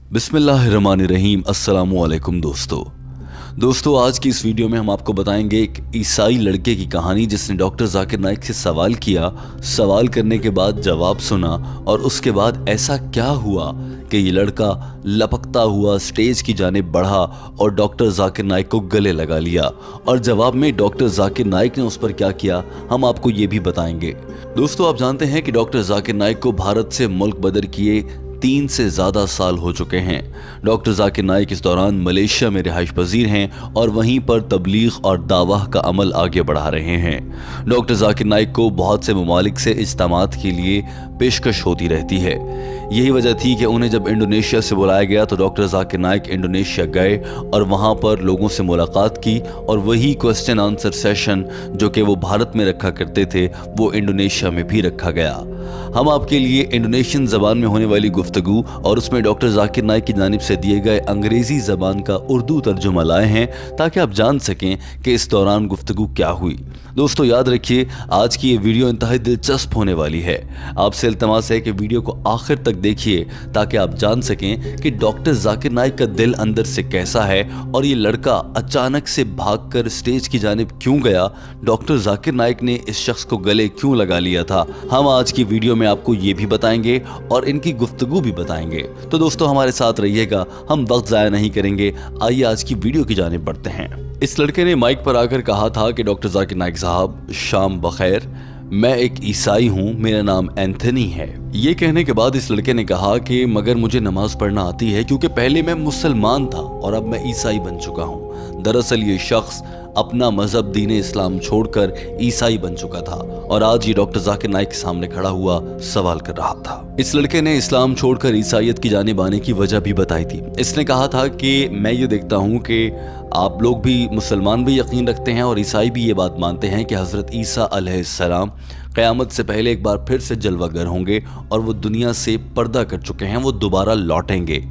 बिस्मिल्लाहिर्रहमानिर्रहीम। अस्सलामुअलैकुम दोस्तों आज की इस वीडियो में हम आपको बताएंगे एक ईसाई लड़के की कहानी जिसने डॉक्टर जाकिर नाइक से सवाल किया, सवाल करने के बाद जवाब सुना और उसके बाद ऐसा क्या हुआ कि ये लड़का लपकता हुआ स्टेज की जानिब बढ़ा और डॉक्टर जाकिर नाइक को गले लगा लिया और जवाब में डॉक्टर जाकिर नाइक ने उस पर क्या किया हम आपको ये भी बताएंगे। दोस्तों आप जानते हैं कि डॉक्टर जाकिर नाइक को भारत से मुल्क बदर किए 3 से ज़्यादा साल हो चुके हैं। डॉक्टर जाकिर नाइक इस दौरान मलेशिया में रिहाइश पजीर हैं और वहीं पर तबलीग और दावा का अमल आगे बढ़ा रहे हैं। डॉक्टर जाकिर नाइक को बहुत से ममालिक से इज्तिमात के लिए पेशकश होती रहती है। यही वजह थी कि उन्हें जब इंडोनेशिया से बुलाया गया तो डॉक्टर जाकिर नाइक इंडोनेशिया गए और वहाँ पर लोगों से मुलाकात की और वही क्वेश्चन आंसर सेशन जो कि वो भारत में रखा करते थे वो इंडोनेशिया में भी रखा गया। हम आपके लिए इंडोनेशियन ज़बान में होने वाली गुफ्तगू और उसमें डॉक्टर जाकिर नाइक की जानिब से दिए गए अंग्रेज़ी ज़बान का उर्दू तर्जुमा लाए हैं ताकि आप जान सकें कि इस दौरान गुफ्तगू क्या हुई। दोस्तों याद रखिए आज की ये वीडियो इंतहाई दिलचस्प होने वाली है। आपसे इल्तमास है कि वीडियो को आखिर तक देखिए ताकि आप जान सकें कि डॉक्टर जाकिर नाइक का दिल अंदर से कैसा है और ये लड़का अचानक से भागकर स्टेज की जानिब क्यों गया, डॉक्टर जाकिर नाइक ने इस शख्स को गले क्यों लगा लिया था। हम आज की वीडियो में आपको ये भी बताएंगे और इनकी गुफ्तगू भी बताएंगे। तो दोस्तों हमारे साथ रहिएगा, हम वक्त ज़ाया नहीं करेंगे। आइए आज की वीडियो की जानिब बढ़ते हैं। इस लड़के ने माइक पर आकर कहा था कि डॉक्टर जाकिर नाइक साहब शाम बखैर, मैं एक ईसाई हूँ, मेरा नाम एंथनी है। ये कहने के बाद इस लड़के ने कहा कि मगर मुझे नमाज पढ़ना आती है क्योंकि पहले मैं मुसलमान था और अब मैं ईसाई बन चुका हूँ। दरअसल ये शख्स अपना मजहब दीन इस्लाम छोड़कर ईसाई बन चुका था और आज ये डॉक्टर जाकिर नाइक के सामने खड़ा हुआ सवाल कर रहा था। इस लड़के ने इस्लाम छोड़कर ईसाइयत की जानिब आने की वजह भी बताई थी। इसने कहा था कि मैं ये देखता हूँ कि आप लोग भी मुसलमान भी यकीन रखते हैं और ईसाई भी ये बात मानते हैं कि हज़रत ईसा अलैहिस्सलाम क़यामत से पहले एक बार फिर से जलवागर होंगे और वो दुनिया से पर्दा कर चुके हैं, वो दोबारा लौटेंगे।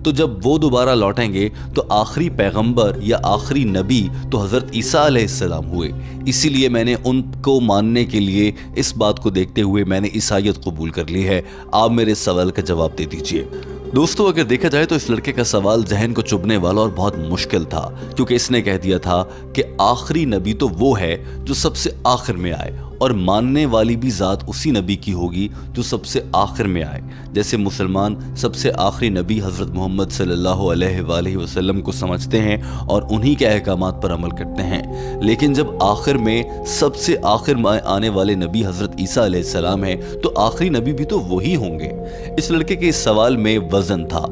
तो जब वो दोबारा लौटेंगे तो आखिरी पैगंबर या आखिरी नबी तो हज़रत ईसा अलैहिस्सलाम हुए। इसीलिए मैंने उनको मानने के लिए इस बात को देखते हुए मैंने ईसाइयत कबूल कर ली है। आप मेरे सवाल का जवाब दे दीजिए। दोस्तों अगर देखा जाए तो इस लड़के का सवाल जहन को चुभने वाला और बहुत मुश्किल था क्योंकि इसने कह दिया था कि आखिरी नबी तो वो है जो सबसे आखिर में आए और मानने वाली भी ज़ात उसी नबी की होगी जो सबसे आखिर में आए। जैसे मुसलमान सबसे आखिरी नबी हज़रत मोहम्मद सल्लल्लाहु अलैहि वसल्लम को समझते हैं और उन्हीं के अहकामात पर अमल करते हैं, लेकिन जब आखिर में सबसे आखिर में आने वाले नबी हज़रत ईसा अलैहिस्सलाम है तो आखिरी नबी भी तो वही होंगे। इस लड़के के इस सवाल में वजन था।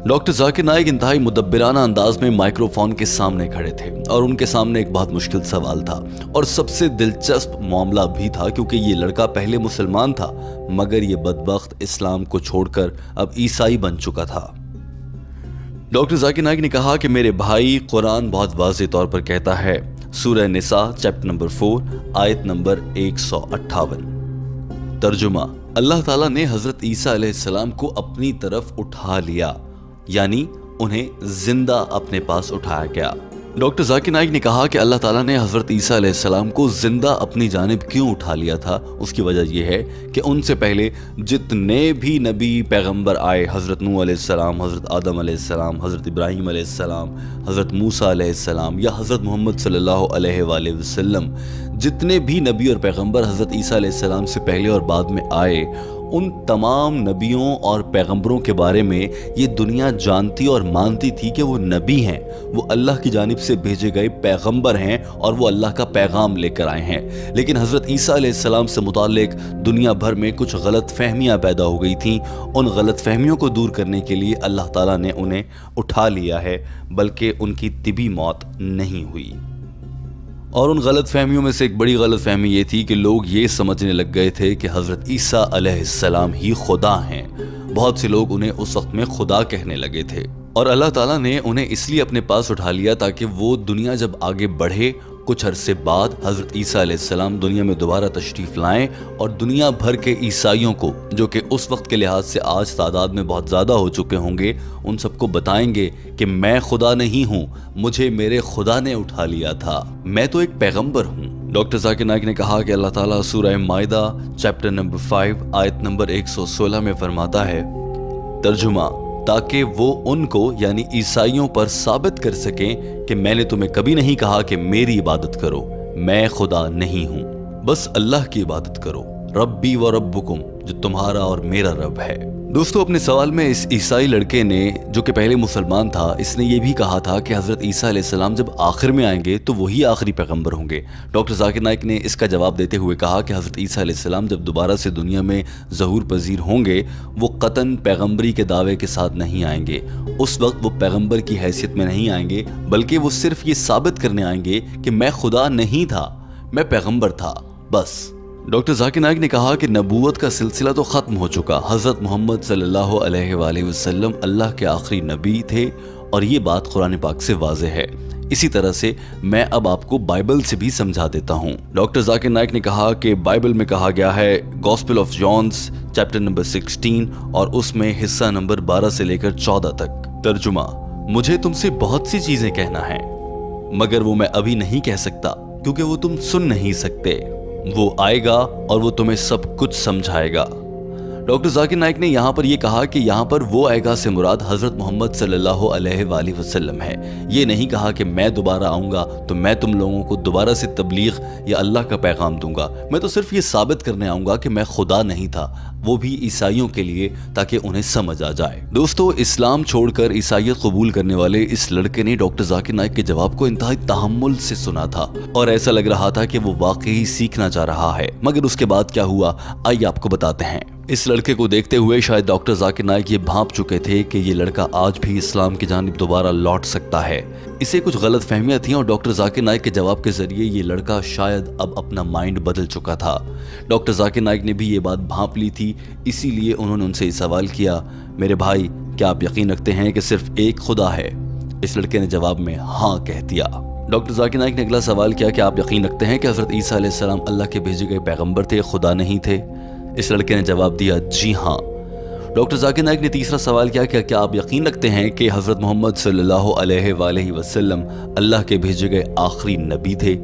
डॉक्टर जाकिर नाइक इंतहाई मुदब्बिराना अंदाज में माइक्रोफोन के सामने खड़े थे और उनके सामने एक बहुत मुश्किल सवाल था और सबसे दिलचस्प मामला भी था क्योंकि ये लड़का पहले मुसलमान था मगर ये बदबख्त इस्लाम को छोड़कर अब ईसाई बन चुका था। डॉक्टर जाकिर नाइक ने कहा कि मेरे भाई, कुरान बहुत वाज़ेह तौर पर कहता है, सूरह निसा चैप्टर नंबर 4 आयत नंबर 158। तर्जुमा, अल्लाह ताला ने हज़रत ईसा अलैहिस्सलाम को अपनी तरफ उठा लिया, यानी उन्हें जिंदा अपने पास उठाया गया। डॉक्टर जाकिर नाइक ने कहा कि अल्लाह ताला ने हज़रत ईसा अलैहिस्सलाम को जिंदा अपनी जानिब क्यों उठा लिया था। उसकी वजह यह है कि उनसे पहले जितने भी नबी पैगंबर आए, हज़रत नूह अलैहिस्सलाम, हज़रत आदम अलैहिस्सलाम, हज़रत इब्राहीम अलैहिस्सलाम, हज़रत मूसा अलैहिस्सलाम या हज़रत मोहम्मद सल्लल्लाहु अलैहि वसल्लम, जितने भी नबी और पैगंबर हज़रत ईसा अलैहिस्सलाम से पहले और बाद में आए, उन तमाम नबियों और पैगंबरों के बारे में ये दुनिया जानती और मानती थी कि वो नबी हैं, वो अल्लाह की जानिब से भेजे गए पैगंबर हैं और वो अल्लाह का पैगाम लेकर आए हैं। लेकिन हज़रत ईसा अलैहिस्सलाम से मुताल्लिक दुनिया भर में कुछ गलत फहमियाँ पैदा हो गई थीं। उन गलत फहमियों को दूर करने के लिए अल्लाह ताला ने उन्हें उठा लिया है, बल्कि उनकी तिबी मौत नहीं हुई। और उन गलत फहमियों में से एक बड़ी गलत फहमी ये थी कि लोग ये समझने लग गए थे कि हज़रत ईसा अलैहिस्सलाम ही खुदा हैं। बहुत से लोग उन्हें उस वक्त में खुदा कहने लगे थे और अल्लाह ताला ने उन्हें इसलिए अपने पास उठा लिया ताकि वो दुनिया जब आगे बढ़े कुछ अरसे बाद हज़रत ईसा अलैहिस्सलाम दुनिया में दोबारा तशरीफ़ लाएं और दुनिया भर के ईसाइयों को, जो कि उस वक्त के लिहाज से आज तादाद में बहुत ज़्यादा हो चुके होंगे, उन सबको बताएंगे कि मैं खुदा नहीं हूँ, मुझे मेरे खुदा ने उठा लिया था, मैं तो एक पैगंबर हूँ। डॉक्टर जाकिर नाइक ने कहा कि अल्लाह ताला सूरह माइदा चैप्टर नंबर 5 आयत नंबर 116 में फरमाता है, तर्जुमा, تاکہ وہ ان کو یعنی عیسائیوں پر ثابت کر سکیں کہ میں نے تمہیں کبھی نہیں کہا کہ میری عبادت کرو، میں خدا نہیں ہوں، بس اللہ کی عبادت کرو، ربی و ربکم، جو تمہارا اور میرا رب ہے۔ دوستو اپنے سوال میں اس عیسائی لڑکے نے جو کہ پہلے مسلمان تھا، اس نے یہ بھی کہا تھا کہ حضرت عیسیٰ علیہ السلام جب آخر میں آئیں گے تو وہی آخری پیغمبر ہوں گے۔ ڈاکٹر ذاکر نائک نے اس کا جواب دیتے ہوئے کہا کہ حضرت عیسیٰ علیہ السلام جب دوبارہ سے دنیا میں ظہور پذیر ہوں گے، وہ قطعاً پیغمبری کے دعوے کے ساتھ نہیں آئیں گے۔ اس وقت وہ پیغمبر کی حیثیت میں نہیں آئیں گے، بلکہ وہ صرف یہ ثابت کرنے آئیں گے کہ میں خدا نہیں تھا، میں پیغمبر تھا، بس۔ ڈاکٹر ذاکر نائک نے کہا کہ نبوت کا سلسلہ تو ختم ہو چکا، حضرت محمد صلی اللہ علیہ وآلہ وسلم اللہ کے آخری نبی تھے، اور یہ بات قرآن پاک سے واضح ہے۔ اسی طرح سے میں اب آپ کو بائبل سے بھی سمجھا دیتا ہوں۔ ڈاکٹر ذاکر نائک نے کہا کہ بائبل میں کہا گیا ہے، گاسپل آف جانس چیپٹر نمبر 16 اور اس میں حصہ نمبر 12 سے لے کر 14 تک۔ ترجمہ: مجھے تم سے بہت سی چیزیں کہنا ہے، مگر وہ میں ابھی نہیں کہہ سکتا کیونکہ وہ تم سن نہیں سکتے۔ وہ آئے گا اور وہ تمہیں سب کچھ سمجھائے گا۔ ڈاکٹر ذاکر نائک نے یہاں پر یہ کہا کہ یہاں پر وہ آئے گا سے مراد حضرت محمد صلی اللہ علیہ وآلہ وسلم ہے۔ یہ نہیں کہا کہ میں دوبارہ آؤں گا تو میں تم لوگوں کو دوبارہ سے تبلیغ یا اللہ کا پیغام دوں گا، میں تو صرف یہ ثابت کرنے آؤں گا کہ میں خدا نہیں تھا، وہ بھی عیسائیوں کے لیے تاکہ انہیں سمجھ آ جائے۔ دوستو اسلام چھوڑ کر عیسائیت قبول کرنے والے اس لڑکے نے ڈاکٹر ذاکر نائک کے جواب کو انتہائی تحمل سے سنا تھا اور ایسا لگ رہا تھا کہ وہ واقعی سیکھنا چاہ رہا ہے، مگر اس کے بعد کیا ہوا آئیے آپ کو بتاتے ہیں۔ اس لڑکے کو دیکھتے ہوئے شاید ڈاکٹر ذاکر نائک یہ بھانپ چکے تھے کہ یہ لڑکا آج بھی اسلام کی جانب دوبارہ لوٹ سکتا ہے۔ اسے کچھ غلط فہمیاں تھیں اور ڈاکٹر ذاکر نائک کے جواب کے ذریعے یہ لڑکا شاید اب اپنا مائنڈ بدل چکا تھا۔ ڈاکٹر ذاکر نائک نے بھی یہ بات بھانپ لی تھی، اسی لیے انہوں نے ان سے یہ سوال کیا، میرے بھائی کیا آپ یقین رکھتے ہیں کہ صرف ایک خدا ہے؟ اس لڑکے نے جواب میں ہاں کہہ دیا۔ ڈاکٹر ذاکر نائک نے اگلا سوال کیا کہ آپ یقین رکھتے ہیں کہ حضرت عیسیٰ علیہ السلام اللہ کے بھیجے گئے پیغمبر تھے، خدا نہیں تھے؟ اس لڑکے نے جواب دیا جی ہاں۔ ڈاکٹر ذاکر نائک نے تیسرا سوال کیا کہ کیا آپ یقین رکھتے ہیں کہ حضرت محمد صلی اللہ علیہ وآلہ وسلم اللہ کے بھیجے گئے آخری نبی تھے؟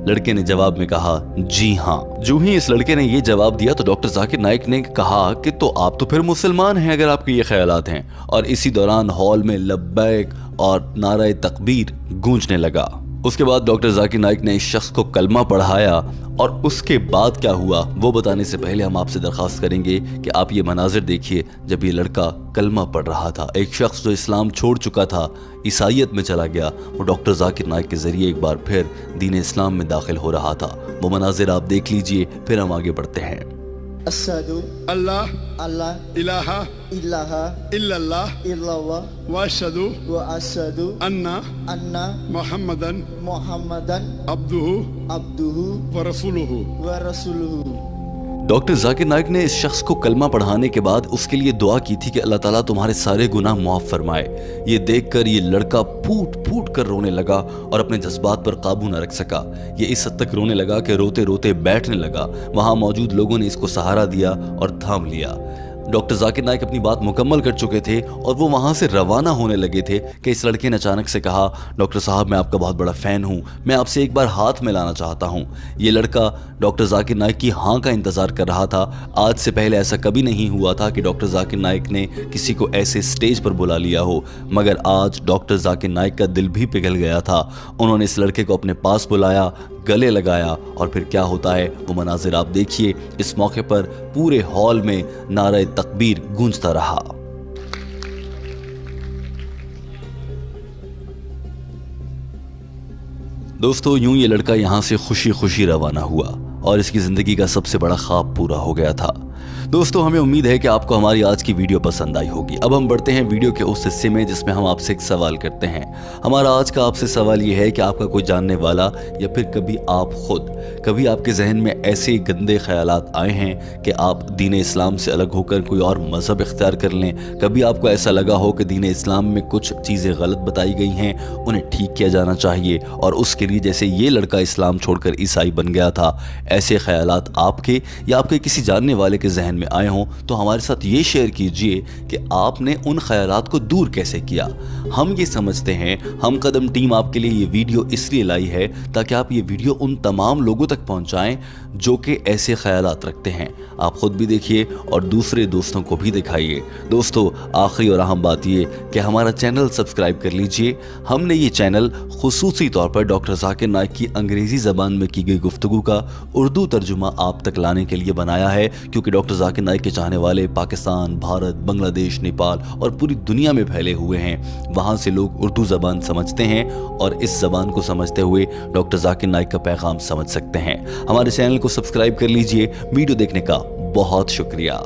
لڑکے نے جواب میں کہا جی ہاں۔ جو ہی اس لڑکے نے یہ جواب دیا تو ڈاکٹر ذاکر نائک نے کہا کہ تو آپ تو پھر مسلمان ہیں اگر آپ کے یہ خیالات ہیں، اور اسی دوران ہال میں لبیک اور نعرہ تکبیر گونجنے لگا۔ اس کے بعد ڈاکٹر ذاکر نائک نے اس شخص کو کلمہ پڑھایا، اور اس کے بعد کیا ہوا وہ بتانے سے پہلے ہم آپ سے درخواست کریں گے کہ آپ یہ مناظر دیکھیے جب یہ لڑکا کلمہ پڑھ رہا تھا۔ ایک شخص جو اسلام چھوڑ چکا تھا، عیسائیت میں چلا گیا، وہ ڈاکٹر ذاکر نائک کے ذریعے ایک بار پھر دین اسلام میں داخل ہو رہا تھا۔ وہ مناظر آپ دیکھ لیجئے، پھر ہم آگے بڑھتے ہیں۔ اشہدو اللہ اللہ الہ الہ الا اللہ الا اللہ واشہدو واشہدو ان ان محمدن محمدن عبدہ عبدہ ورسولہ۔ ورسولہ۔ ڈاکٹر ذاکر نائک نے اس شخص کو کلمہ پڑھانے کے بعد اس کے لیے دعا کی تھی کہ اللہ تعالیٰ تمہارے سارے گناہ معاف فرمائے۔ یہ دیکھ کر یہ لڑکا پھوٹ پھوٹ کر رونے لگا اور اپنے جذبات پر قابو نہ رکھ سکا۔ یہ اس حد تک رونے لگا کہ روتے روتے بیٹھنے لگا۔ وہاں موجود لوگوں نے اس کو سہارا دیا اور تھام لیا۔ ڈاکٹر ذاکر نائک اپنی بات مکمل کر چکے تھے اور وہ وہاں سے روانہ ہونے لگے تھے کہ اس لڑکے نے اچانک سے کہا، ڈاکٹر صاحب میں آپ کا بہت بڑا فین ہوں، میں آپ سے ایک بار ہاتھ ملانا چاہتا ہوں۔ یہ لڑکا ڈاکٹر ذاکر نائک کی ہاں کا انتظار کر رہا تھا۔ آج سے پہلے ایسا کبھی نہیں ہوا تھا کہ ڈاکٹر ذاکر نائک نے کسی کو ایسے سٹیج پر بلا لیا ہو، مگر آج ڈاکٹر ذاکر نائک کا دل بھی پگھل گیا تھا۔ انہوں نے اس لڑکے کو اپنے پاس بلایا، گلے لگایا، اور پھر کیا ہوتا ہے وہ مناظر آپ دیکھیے۔ اس موقع پر پورے ہال میں نعرہ تکبیر گونجتا رہا۔ دوستو یوں یہ لڑکا یہاں سے خوشی خوشی روانہ ہوا اور اس کی زندگی کا سب سے بڑا خواب پورا ہو گیا تھا۔ دوستو ہمیں امید ہے کہ آپ کو ہماری آج کی ویڈیو پسند آئی ہوگی۔ اب ہم بڑھتے ہیں ویڈیو کے اس حصے میں جس میں ہم آپ سے ایک سوال کرتے ہیں۔ ہمارا آج کا آپ سے سوال یہ ہے کہ آپ کا کوئی جاننے والا یا پھر کبھی آپ خود کبھی آپ کے ذہن میں ایسے گندے خیالات آئے ہیں کہ آپ دین اسلام سے الگ ہو کر کوئی اور مذہب اختیار کر لیں؟ کبھی آپ کو ایسا لگا ہو کہ دین اسلام میں کچھ چیزیں غلط بتائی گئی ہیں، انہیں ٹھیک کیا جانا چاہیے، اور اس کے لیے جیسے یہ لڑکا اسلام چھوڑ کر عیسائی بن گیا تھا، ایسے خیالات آپ کے یا آپ کے کسی جاننے والے کے ذہن میں में आए हों तो हमारे साथ ये शेयर कीजिए कि आपने उन ख्यालात को दूर कैसे किया। हम ये समझते हैं, हम कदम टीम आपके लिए ये वीडियो इसलिए लाई है ताकि आप ये वीडियो उन तमाम लोगों तक पहुंचाएं जो कि ऐसे ख्यालात रखते हैं। आप खुद भी देखिए और दूसरे दोस्तों को भी दिखाइए। दोस्तों, आखिरी और अहम बात ये कि हमारा चैनल सब्सक्राइब कर लीजिए। हमने ये चैनल खुसूसी तौर पर डॉक्टर जाकिर नाइक की अंग्रेजी ज़बान में की गई गुफ्तगू का उर्दू तर्जुमा आप तक लाने के लिए बनाया है, क्योंकि डॉक्टर जाकिर नाइक के चाहने वाले पाकिस्तान, भारत, बांग्लादेश, नेपाल और पूरी दुनिया में फैले हुए हैं। वहाँ से लोग उर्दू ज़बान समझते हैं और इस ज़बान को समझते हुए डॉक्टर जाकिर नाइक का पैगाम समझ सकते हैं। हमारे चैनल को सब्सक्राइब कर लीजिए। वीडियो देखने का बहुत शुक्रिया।